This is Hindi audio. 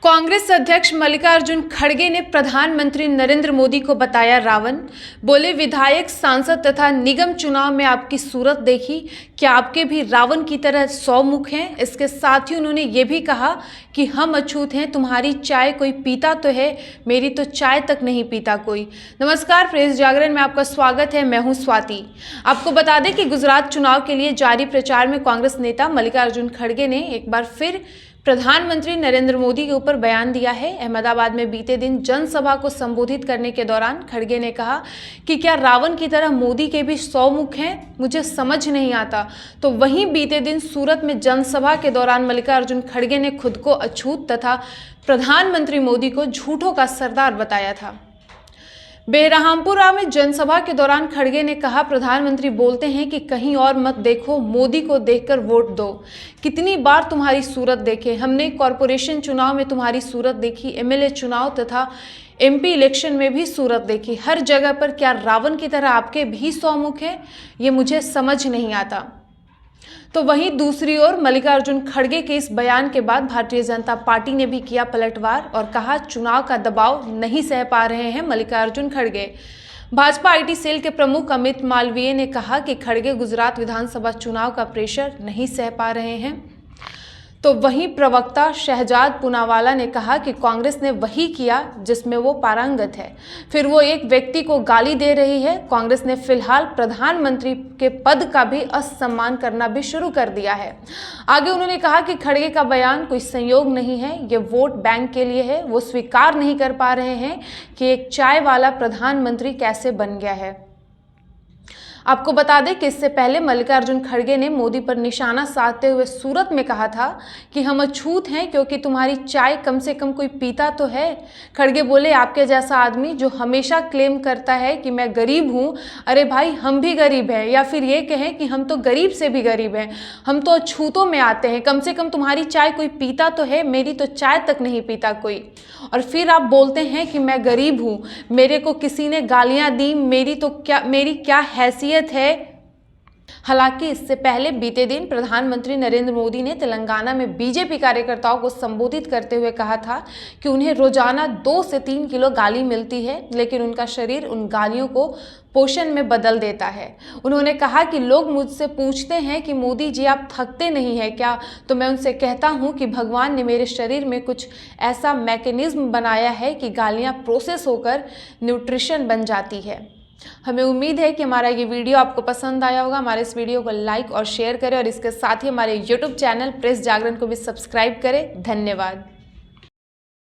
कांग्रेस अध्यक्ष मल्लिकार्जुन खड़गे ने प्रधानमंत्री नरेंद्र मोदी को बताया रावण। बोले, विधायक, सांसद तथा निगम चुनाव में आपकी सूरत देखी, क्या आपके भी रावण की तरह 100 मुख हैं। इसके साथ ही उन्होंने ये भी कहा कि हम अछूत हैं, तुम्हारी चाय कोई पीता तो है, मेरी तो चाय तक नहीं पीता कोई। नमस्कार, प्रेस जागरण में आपका स्वागत है। मैं हूं स्वाति। आपको बता दें कि गुजरात चुनाव के लिए जारी प्रचार में कांग्रेस नेता मल्लिकार्जुन खड़गे ने एक बार फिर प्रधानमंत्री नरेंद्र मोदी के ऊपर बयान दिया है। अहमदाबाद में बीते दिन जनसभा को संबोधित करने के दौरान खड़गे ने कहा कि क्या रावण की तरह मोदी के भी 100 मुख हैं, मुझे समझ नहीं आता। तो वहीं बीते दिन सूरत में जनसभा के दौरान मल्लिकार्जुन खड़गे ने खुद को अछूत तथा प्रधानमंत्री मोदी को झूठों का सरदार बताया था। बेरहामपुरा में जनसभा के दौरान खड़गे ने कहा, प्रधानमंत्री बोलते हैं कि कहीं और मत देखो, मोदी को देखकर वोट दो। कितनी बार तुम्हारी सूरत देखे, हमने कॉरपोरेशन चुनाव में तुम्हारी सूरत देखी, एमएलए चुनाव तथा एमपी इलेक्शन में भी सूरत देखी। हर जगह पर क्या रावण की तरह आपके भी 100 मुख हैं, ये मुझे समझ नहीं आता। तो वहीं दूसरी ओर मल्लिकार्जुन खड़गे के इस बयान के बाद भारतीय जनता पार्टी ने भी किया पलटवार और कहा, चुनाव का दबाव नहीं सह पा रहे हैं मल्लिकार्जुन खड़गे। भाजपा आईटी सेल के प्रमुख अमित मालवीय ने कहा कि खड़गे गुजरात विधानसभा चुनाव का प्रेशर नहीं सह पा रहे हैं। तो वहीं प्रवक्ता शहजाद पूनावाला ने कहा कि कांग्रेस ने वही किया जिसमें वो पारंगत है, फिर वो एक व्यक्ति को गाली दे रही है। कांग्रेस ने फिलहाल प्रधानमंत्री के पद का भी असम्मान करना भी शुरू कर दिया है। आगे उन्होंने कहा कि खड़गे का बयान कोई संयोग नहीं है, ये वोट बैंक के लिए है। वो स्वीकार नहीं कर पा रहे हैं कि एक चाय वाला प्रधानमंत्री कैसे बन गया है। आपको बता दें कि इससे पहले मल्लिकार्जुन खड़गे ने मोदी पर निशाना साधते हुए सूरत में कहा था कि हम अछूत हैं क्योंकि तुम्हारी चाय कम से कम कोई पीता तो है। खड़गे बोले, आपके जैसा आदमी जो हमेशा क्लेम करता है कि मैं गरीब हूं, अरे भाई हम भी गरीब हैं, या फिर ये कहें कि हम तो गरीब से भी गरीब हैं, हम तो अछूतों में आते हैं। कम से कम तुम्हारी चाय कोई पीता तो है, मेरी तो चाय तक नहीं पीता कोई। और फिर आप बोलते हैं कि मैं गरीब हूं, मेरे को किसी ने गालियां दी, मेरी क्या हैसियत है। हालांकि इससे पहले बीते दिन प्रधानमंत्री नरेंद्र मोदी ने तेलंगाना में बीजेपी कार्यकर्ताओं को संबोधित करते हुए कहा था कि उन्हें रोजाना 2 से 3 किलो गाली मिलती है, लेकिन उनका शरीर उन गालियों को पोषण में बदल देता है। उन्होंने कहा कि लोग मुझसे पूछते हैं कि मोदी जी आप थकते नहीं हैं क्या, तो मैं उनसे कहता हूं कि भगवान ने मेरे शरीर में कुछ ऐसा मैकेनिज्म बनाया है कि गालियां प्रोसेस होकर न्यूट्रिशन बन जाती है। हमें उम्मीद है कि हमारा ये वीडियो आपको पसंद आया होगा। हमारे इस वीडियो को लाइक और शेयर करें और इसके साथ ही हमारे YouTube चैनल प्रेस जागरण को भी सब्सक्राइब करें। धन्यवाद।